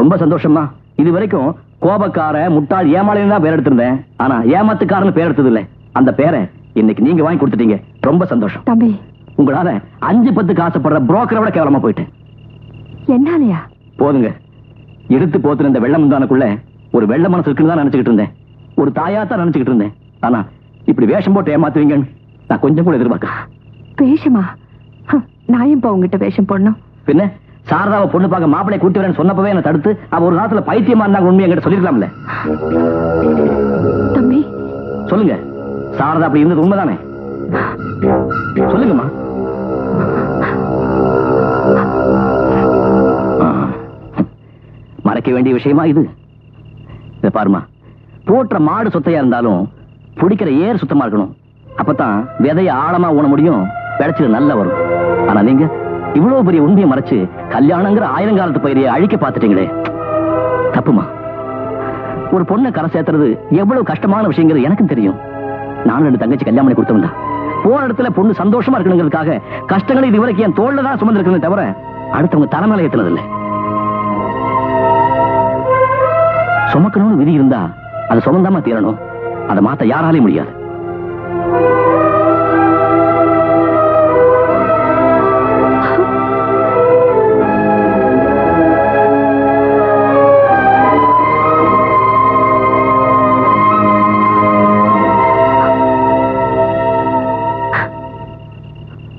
ரொம்ப சந்தோஷமா. இது வரைக்கும் கோபக்கார முட்டாள் ஏமாளின்னு தான் பேர் எடுத்திருந்தேன். ஆனா ஏமாத்துக்காரன்னு பேர் எடுத்தது இல்ல. அந்த பேரை இன்னைக்கு நீங்க வாங்கி கொடுத்துட்டீங்க. ரொம்ப சந்தோஷம் தம்பி. உங்களால 5-10 ஆசைப்படுற புரோக்கரை விட கேவலமா போயிட்டேன். என்னாலயா? போதுங்க. எடுத்து போத்துன இந்த வெள்ள முந்தானுக்குள்ள ஒரு வெள்ள மனசு இருக்குன்னு தான் நினைச்சுக்கிட்டு இருந்தேன். ஒரு தாயாத்தான் நினைச்சுக்கிட்டு இருந்தேன். ஆனா இப்படி வேஷம் போட்டு ஏமாத்துவீங்கன்னு நான் கொஞ்சம் கூட எதிர்பார்க்க. வேஷமா? நான் இப்ப உங்ககிட்ட வேஷம் போடணும். பின்ன சாரதாவை பொண்ணு பார்க்க மாப்பிளை கூட்டி வரேன்னு சொன்னப்பவே என்ன தடுத்து அவ ஒரு காலத்துல பைத்தியமா இருந்தாங்க உண்மையை என்கிட்ட சொல்லிருக்கலாம்ல. தம்பி சொல்லுங்க, சாரதா அப்படி இருந்தது உண்மைதானே? சொல்லுங்கம்மா. மறைக்க வேண்டிய விஷயமா இது? இத பாருமா, போற்ற மாடு சொத்தையா இருந்தாலும் பிடிக்கிற ஏர் சுத்தமா இருக்கணும். அப்பதான் விதைய ஆழமா ஊன முடியும், விளைச்சல் நல்லா வரும். ஆனா நீங்க இவ்வளவு பெரிய உண்மையை மறைச்சு கல்யாணங்கிற ஆயிரங்காலத்து பயிரையை அழிக்க பார்த்துட்டீங்களே, தப்புமா. ஒரு பொண்ணை கரை சேர்த்துறது எவ்வளவு கஷ்டமான விஷயங்கிறது எனக்கும் தெரியும். நானும் 2 தங்கச்சி கல்யாணம் பண்ணி கொடுத்தவன். போன இடத்துல பொண்ணு சந்தோஷமா இருக்கணுங்கிறதுக்காக கஷ்டங்களை இதுவரைக்கும் என் தோல்ல தான் சுமந்து இருக்கணும் தவிர அடுத்தவங்க தலைமையில ஏத்துனது இல்லை. சுமக்கணும்னு விதி இருந்தா அதை சுமந்தாம தீரணும். அதை மாத்த யாராலையும் முடியாது.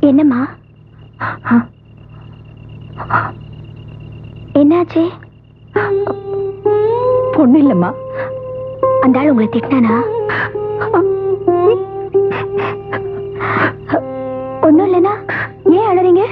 என்னம்மா? என்னாச்சு? பொண்ணு இல்லம்மா. அந்த ஆள் உங்களை திட்டானா? ஒண்ணும் இல்லைனா ஏன் அழறீங்க?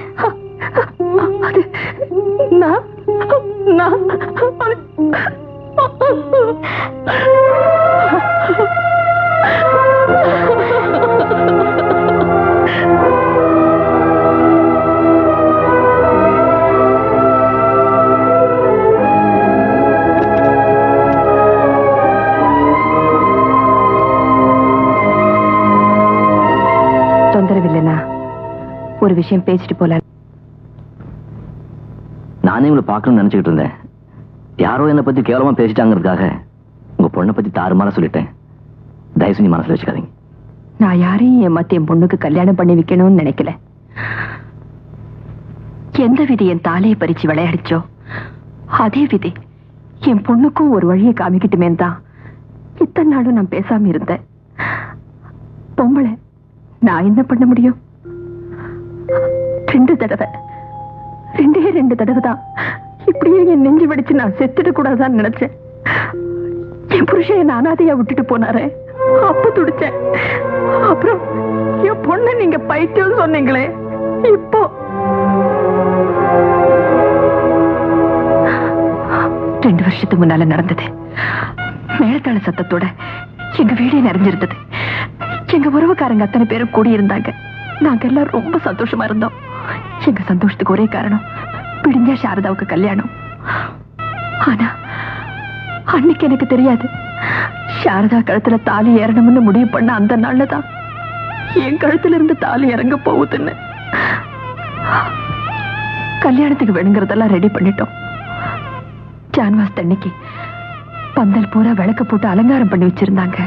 தொந்தரவில்லைனா ஒரு விஷயம் பேசிட்டு போல. நானே உங்களை பார்க்கணும்னு நினைச்சுக்கிட்டு இருந்தேன். யாரோ என்னை பத்தி கேவலமா பேசிட்டாங்கிறதுக்காக உங்க பொண்ணை பத்தி தாறுமாறா சொல்லிட்டேன். தயவு செஞ்சு மனசுல வச்சுக்காதீங்க. நான் யாரையும் என் பொண்ணுக்கு கல்யாணம் பண்ணி வைக்கணும்னு நினைக்கல. எந்த விதி என் தாலையை பறிச்சு விளையாடிச்சோ அதே விதி என் பொண்ணுக்கும் ஒரு வழியை காமிக்கிட்டுமே தான் இத்தனை நாளும் நான் பேசாம இருந்தேன். பொம்பளை நான் என்ன பண்ண முடியும்? 2 தடவை, 2 தடவை தான் இப்படியே என் நெஞ்சு வெடிச்சு நான் செத்துட்டு கூடாதான்னு நினைச்சேன். என் புருஷன் அனாதையா விட்டுட்டு போனாரே, அப்ப துடிச்சேன். அப்புறம் என் பொண்ணு நீங்க பைத்தியம் சொன்னீங்களே, இப்போ 2 வருஷத்துக்கு முன்னால நடந்தது. மேலத்தாள சத்தத்தோட எங்க வீடே நிறைஞ்சிருந்தது. எங்க உறவுக்காரங்க அத்தனை பேரும் கூடி இருந்தாங்க. நாங்க எல்லாம் ரொம்ப சந்தோஷமா இருந்தோம். எங்க சந்தோஷத்துக்கு ஒரே காரணம், பிடிஞ்சா சாரதாவுக்கு கல்யாணம். ஆனா அன்னைக்கு எனக்கு தெரியாது, சாரதா கழுத்துல தாலி ஏறணும்னு முடிவு பண்ண அந்த நாள்லதான் என் கழுத்துல இருந்து தாலி இறங்க போகுதுன்னு. கல்யாணத்துக்கு வேணுங்கிறதெல்லாம் ரெடி பண்ணிட்டோம். ஜான்வாஸ் அன்னைக்கு பந்தல் பூரா விளக்கு போட்டு அலங்காரம் பண்ணி வச்சிருந்தாங்க.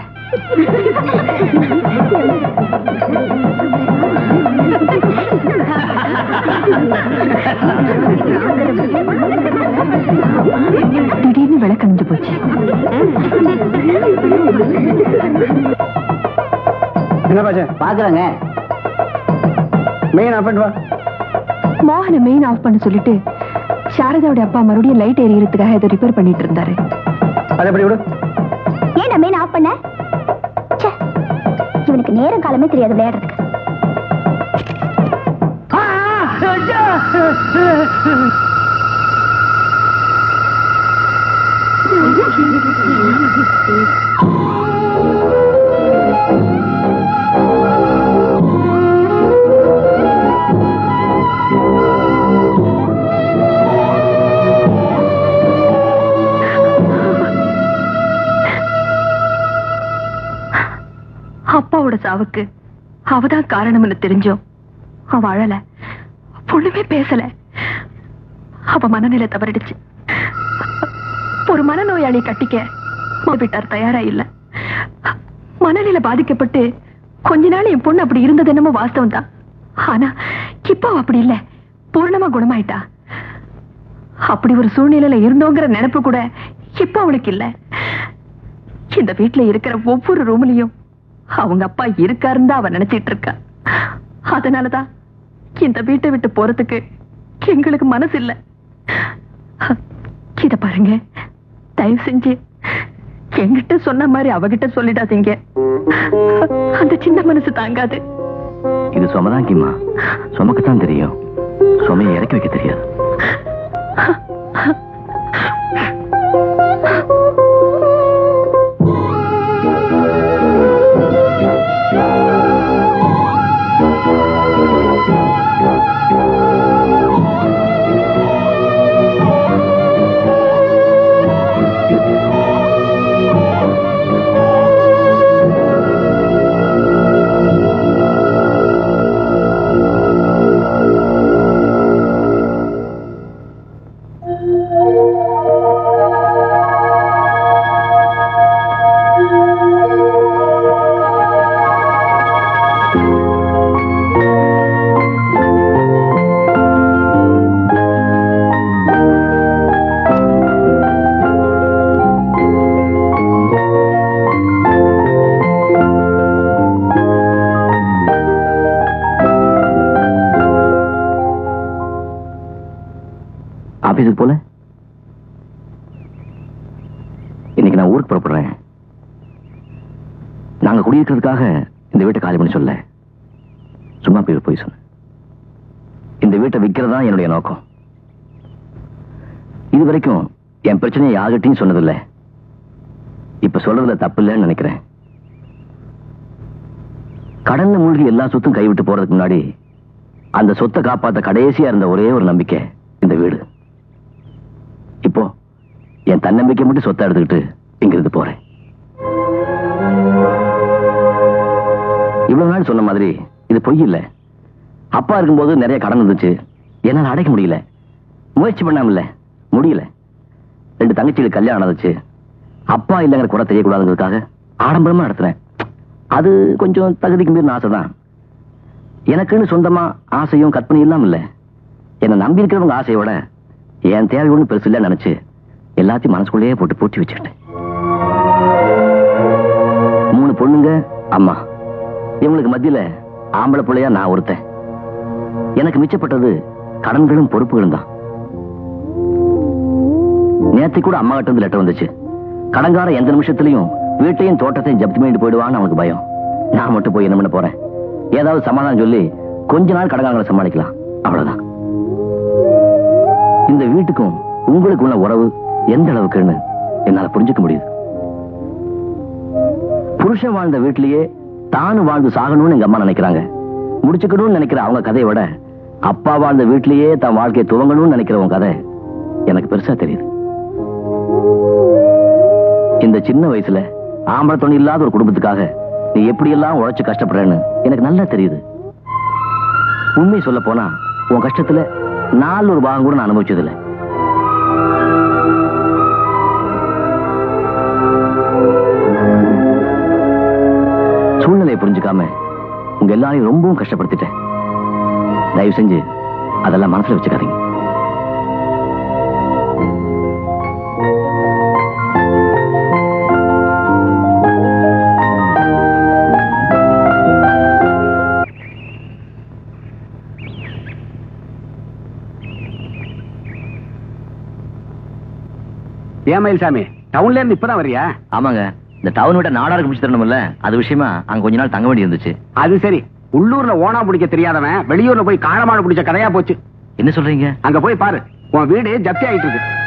திடீர்னு விளக்கணிஞ்சு போச்சு. என்ன பாச்சா பாக்குறாங்க? மெயின் ஆஃப் பண்ணு. மோகனை மெயின் ஆஃப் பண்ண சொல்லிட்டு சாரதாவுடைய அப்பா மறுபடியும் லைட் எரியறதுக்காக இதை ரிப்பேர் பண்ணிட்டு இருந்தாரு. அதை எப்படி விடு? ஏன் மெயின் ஆஃப் பண்ண? இவனுக்கு நேரம் காலமே தெரியாது விளையாடுறதுக்கு. அப்பாவோட சாவுக்கு அவதான் காரணம்னு தெரிஞ்சோம் அவ அழல, பொண்ணுமே பேசல. அவ மனநிலை தவறிடுச்சு. ஒரு மனநோயாளி கட்டிக்க வீட்டார் தயாரா இல்ல. மனநிலை பாதிக்கப்பட்டு கொஞ்ச நாள் என் பொண்ணு அப்படி இருந்தது என்னமோ வாஸ்தவம் தான். ஆனா இப்போ அப்படி இல்ல, பூர்ணமா குணமாயிட்டா. அப்படி ஒரு சூழ்நிலையில இருந்தோங்கிற நினைப்பு கூட இப்ப அவளுக்கு இல்ல. இந்த வீட்டுல இருக்கிற ஒவ்வொரு ரூம்லயும் அவங்க அப்பா இருக்காருன்னு தான் அவ நினைச்சிட்டு இருக்கா. அதனாலதான் இந்த வீட்டை விட்டு போறதுக்கு எங்களுக்கு மனசு இல்ல. இத பாருங்க, தயவு செஞ்சு என்கிட்ட சொன்ன மாதிரி அவகிட்ட சொல்லிடாதீங்க. அந்த சின்ன மனசு தாங்காது. இது சுமதாங்கிம்மா, சுமக்கத்தான் தெரியும், சுமையை இறக்கி வைக்க தெரியாது. ஆபீஸுக்கு போல இன்னைக்கு நான் ஊருக்கு புறப்படுறேன். நாங்க குடியிருக்கிறதுக்காக இந்த வீட்டை காலி பண்ணி சொல்ல, சும்மா போய் சொன்ன. இந்த வீட்டை விற்கிறதா என்னுடைய நோக்கம். இது வரைக்கும் என் பிரச்சனையை யார்கிட்டையும் சொன்னதில்லை. இப்ப சொல்றதுல தப்பு இல்லைன்னு நினைக்கிறேன். கடல்ல மூழ்கி எல்லா சொத்தும் கைவிட்டு போறதுக்கு முன்னாடி அந்த சொத்தை காப்பாற்ற கடைசியா இருந்த ஒரே ஒரு நம்பிக்கை இந்த வீடு. இப்போ என் தன்னம்பிக்கை மட்டும் சொத்தை எடுத்துக்கிட்டு இங்கிருந்து போறேன். இவ்வளவு நாள் சொன்ன மாதிரி இது பொய் இல்ல. அப்பா இருக்கும்போது நிறைய கடன் இருந்துச்சு, என்னால அடைக்க முடியல. முயற்சி பண்ணாம முடியல. 2 தங்கச்சிகளுக்கு கல்யாணம் நடந்துச்சு. அப்பா இல்லைங்கிற குறை தெரியக்கூடாதுங்கிறதுக்காக ஆடம்பரமா நடத்துறேன். அது கொஞ்சம் தகுதிக்கு மீறின ஆசைதான். எனக்குன்னு சொந்தமா ஆசையும் கற்பனையும் இல்லாம இல்ல. என்னை நம்பி இருக்கிறவங்க ஆசையோட என் தேவை ஒண்ணு பெருசு இல்ல நினைச்சு எல்லாத்தையும் மனசுக்குள்ளேயே போட்டு பூட்டி வச்சுக்கிட்டேன். 3 பொண்ணுங்க, அம்மா. இவங்களுக்கு மத்தியில ஆம்பளை பிள்ளையா நான் ஒருத்தன். எனக்கு மிச்சப்பட்டது கடன்களும் பொறுப்புகளும் தான். நேத்து கூட அம்மா கிட்ட இருந்து லெட்டர் வந்துச்சு. கடன்கார எந்த நிமிஷத்துலயும் வீட்டையும் தோட்டத்தையும் ஜப்தி பண்ணிட்டு போயிடுவான்னு அவனுக்கு பயம். நான் மட்டும் போய் என்ன பண்ண போறேன்? ஏதாவது சமாதானம் சொல்லி கொஞ்ச நாள் கடன்காரங்களை சமாளிக்கலாம், அவ்வளவுதான். இந்த வீட்டுக்கும் உங்களுக்கு உள்ள உறவு எந்த அளவுக்குன்னு என்னால புரிஞ்சுக்க முடியுது. புருஷன் வாழ்ந்த வீட்டிலேயே தானும் வாழ்ந்து சாகணும்னு எங்க அம்மா நினைக்கிறாங்க. முடிச்சுக்கணும்னு நினைக்கிற அவங்க கதையை விட அப்பா வாழ்ந்த வீட்டிலேயே தன் வாழ்க்கையை துவங்கணும்னு நினைக்கிறவங்க கதை எனக்கு பெருசா தெரியுது. இந்த சின்ன வயசுல ஆம்பளை துணை இல்லாத ஒரு குடும்பத்துக்காக நீ எப்படி எல்லாம் உழைச்சு கஷ்டப்படுறேன்னு எனக்கு நல்லா தெரியுது. உண்மை சொல்ல போனா உன் கஷ்டத்துல 4 ஒரு பாகம் கூட நான் அனுபவிச்சதில்லை. சூழ்நிலையை புரிஞ்சுக்காம உங்க எல்லாரையும் ரொம்பவும் கஷ்டப்படுத்திட்டேன். தயவு செஞ்சு அதெல்லாம் மனசுல வச்சுக்காதீங்க. ஏன் மயில்சாமி, டவுன்ல இருந்து இப்பதான் வரியா? ஆமாங்க, இந்த டவுன் விட்ட நாடாருக்கு பிடிச்சு தரணும்ல, அது விஷயமா அங்க கொஞ்ச நாள் தங்க வேண்டி இருந்துச்சு. அது சரி, உள்ளூர்ல ஓனா பிடிக்க தெரியாதவன் வெளியூர்ல போய் காளமாடு பிடிச்ச கதையா போச்சு. என்ன சொல்றீங்க? அங்க போய் பாரு, உன் வீடு ஜப்தி ஆயிட்டு இருக்கு.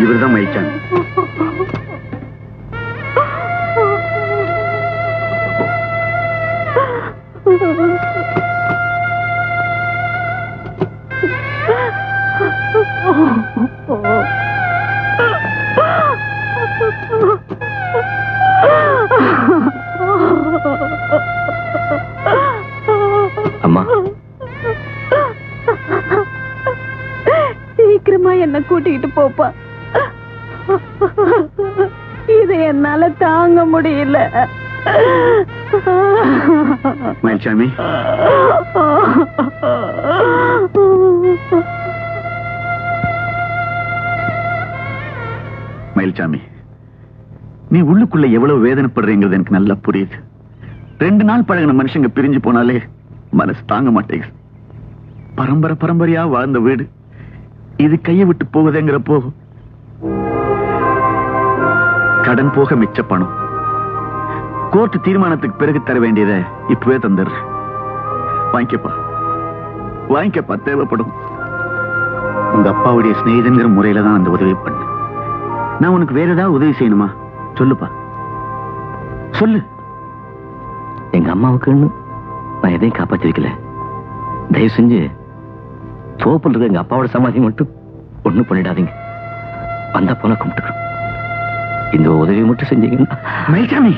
இவர்தான் மயில்சாமி. என்னால தாங்க முடியல. மயில்சாமி, மயில்சாமி, நீ உள்ளுக்குள்ள எவ்வளவு வேதனைப்படுறீங்கிறது எனக்கு நல்லா புரியுது. 2 நாள் பழகின மனுஷங்க பிரிஞ்சு போனாலே மனசு தாங்க மாட்டேங்குது. பரம்பரையா வாழ்ந்த வீடு இது கையை விட்டு போகுதுங்கிறப்போ கடன் போக மிச்ச பணம் கோர்ட் தீர்மானத்துக்கு பிறகு தர வேண்டியதை இப்பவே தந்துடுறேன். வாங்கிக்கப்பா, தேவைப்படும். உங்க அப்பாவுடைய சிநேகிதங்கிற முறையில தான் அந்த உதவி பண்ண. நான் உனக்கு வேற ஏதாவது உதவி செய்யணுமா? சொல்லுப்பா, சொல்லு. எங்க அம்மாவுக்குன்னு நான் எதையும் காப்பாத்தி வைக்கல. தயவு செஞ்சு தோப்பில் இருக்க எங்க அப்பாவோட சமாதி மட்டும் ஒண்ணும் பண்ணிடாதீங்க. வந்தா போல கும்பிட்டுக்கிறோம். இந்த உதவி மட்டும் செஞ்சீங்கன்னா. மயில்சாமி,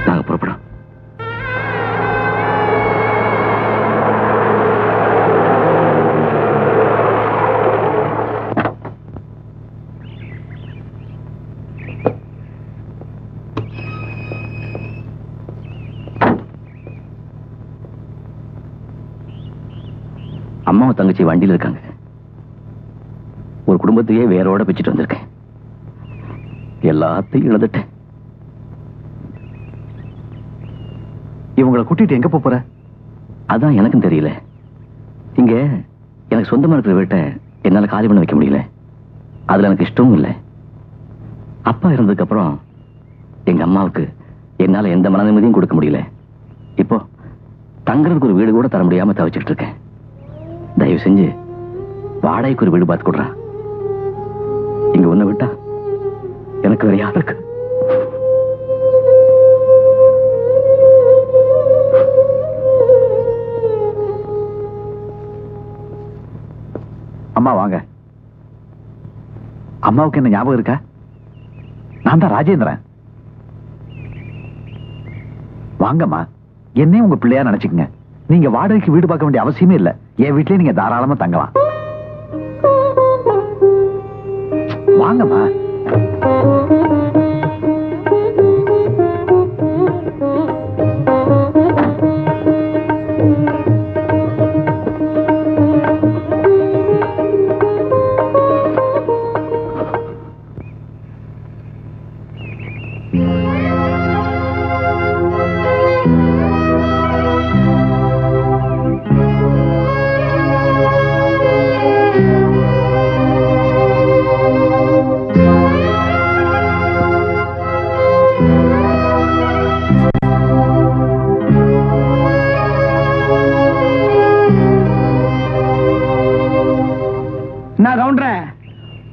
நாங்க புறப்படும். அம்மாவும் தங்கச்சி வண்டியில் இருக்காங்க. ஒரு குடும்பத்தையே வேரோட வச்சுட்டு வந்திருக்கேன். எல்லாத்தையும் இழந்துட்டேன். இவங்களை கூட்டிட்டு எங்க போற? அதான் எனக்கும் தெரியல. இங்க எனக்கு சொந்தமா இருக்கிற வீட்டை என்னால காலி பண்ண வைக்க முடியல. அதுல எனக்கு இஷ்டமும் இல்லை. அப்பா இருந்ததுக்கு அப்புறம் எங்க அம்மாவுக்கு என்னால எந்த மன நிம்மதியும் கொடுக்க முடியல. இப்போ தங்குறதுக்கு ஒரு வீடு கூட தர முடியாம தவிச்சுட்டு இருக்கேன். தயவு செஞ்சு வாடகைக்கு ஒரு வீடு பார்த்து கொடுறா. இங்க ஒண்ணு விட்டா எனக்கு வேற யாருக்கு? அம்மா வாங்க. அம்மாவுக்கு என்ன ஞாபகம் இருக்கா? நான் தான் ராஜேந்திரன். வாங்கம்மா, என்னையும் உங்க பிள்ளையா நினைச்சுக்கங்க. நீங்க வாடகைக்கு வீடு பார்க்க வேண்டிய அவசியமே இல்ல. என் வீட்லயே நீங்க தாராளமா தங்கலாம். வாங்கம்மா.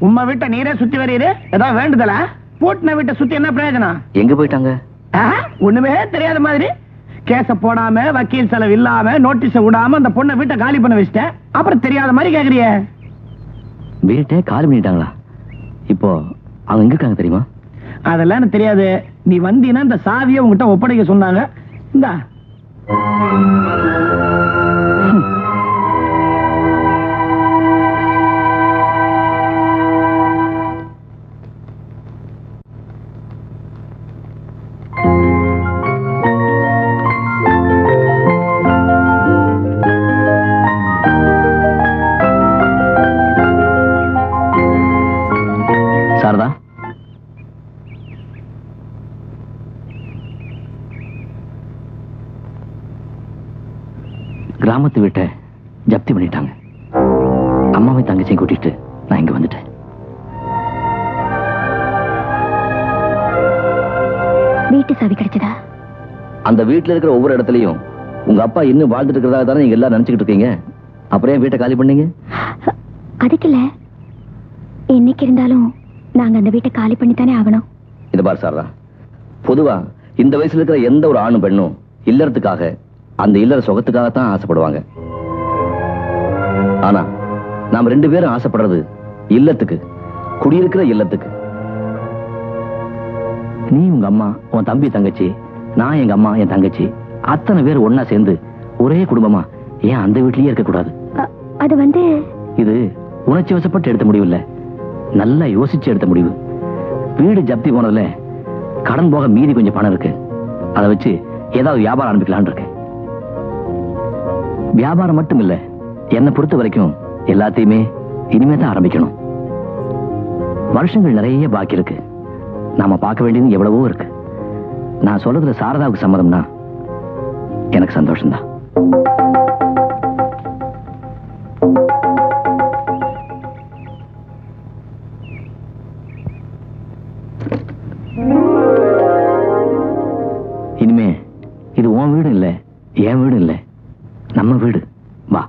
உம்மா வீட்டை நீரே சுத்தி வரீரு. ஏதாவது வேண்டுதல? பூட்டின வீட்டை சுத்தி என்ன பிரயோஜனம்? எங்க போயிட்டாங்க? ஒண்ணுமே தெரியாத மாதிரி கேஸ போடாம வக்கீல் செலவு இல்லாம நோட்டீஸ விடாம அந்த பொண்ணை வீட்டை காலி பண்ண வச்சிட்டேன். அப்புறம் தெரியாத மாதிரி கேக்குறிய? வீட்டை காலி பண்ணிட்டாங்களா? இப்போ அவங்க எங்க இருக்காங்க தெரியுமா? அதெல்லாம் எனக்கு தெரியாது. நீ வந்தீங்கன்னா இந்த சாவியை உங்ககிட்ட ஒப்படைக்க சொன்னாங்க. இந்தா. சாரதா, கிராமத்து வீட்டை ஜப்தி பண்ணிட்டாங்க. அம்மாவை தங்கச்சியை கூட்டிட்டு நான் இங்க வந்துட்டேன். வீட்டு சாவி கிடைச்சதா? அந்த வீட்டுல இருக்கிற ஒவ்வொரு இடத்துலயும் உங்க அப்பா இன்னும் வாழ்ந்துட்டு இருக்கிறதா தானே நீங்க எல்லாம் நினைச்சுக்கிட்டு இருக்கீங்க. அப்புறம் வீட்டை காலி பண்ணீங்க? அதுக்கு இல்ல, என்னைக்கு இருந்தாலும் நாங்க அந்த வீட்டை காலி பண்ணித்தானே ஆகணும். இது பாரு சாரதா, பொதுவா இந்த வயசுல இருக்கிற எந்த ஒரு ஆணும் பெண்ணும் இல்லறதுக்காக, அந்த இல்லற சுகத்துக்காகத்தான் ஆசைப்படுவாங்க. ஆனா நாம 2 பேரும் ஆசைப்படுறது இல்லத்துக்கு, குடியிருக்கிற இல்லத்துக்கு. நீ உங்க அம்மா, உன் தம்பி தங்கச்சி, நான் எங்க அம்மா என் தங்கச்சி, அத்தனை பேர் ஒன்னா சேர்ந்து ஒரே குடும்பமா ஏன் அந்த வீட்லயே இருக்க கூடாது? அது வந்து இது உணர்ச்சி வசப்பட்டு எடுத்த முடிவு இல்ல, நல்லா யோசிச்சு எடுத்த முடிவு. வீடு ஜப்தி போனதுல கடன் போக மீதி கொஞ்சம் பணம் இருக்கு. அதை வச்சு ஏதாவது வியாபாரம் ஆரம்பிக்கலான்னு இருக்கு. வியாபாரம் மட்டும் இல்ல, என்னை பொறுத்த வரைக்கும் எல்லாத்தையுமே இனிமே தான் ஆரம்பிக்கணும். வருஷங்கள் நிறைய பாக்கி இருக்கு. நாம பார்க்க வேண்டியது எவ்வளவோ இருக்கு. நான் சொல்றதுல சாரதாவுக்கு சம்மதம்னா எனக்கு சந்தோஷம்தான். இனிமே இது உன் வீடு இல்ல, என் வீடு இல்ல, நம்ம வீடு. வா.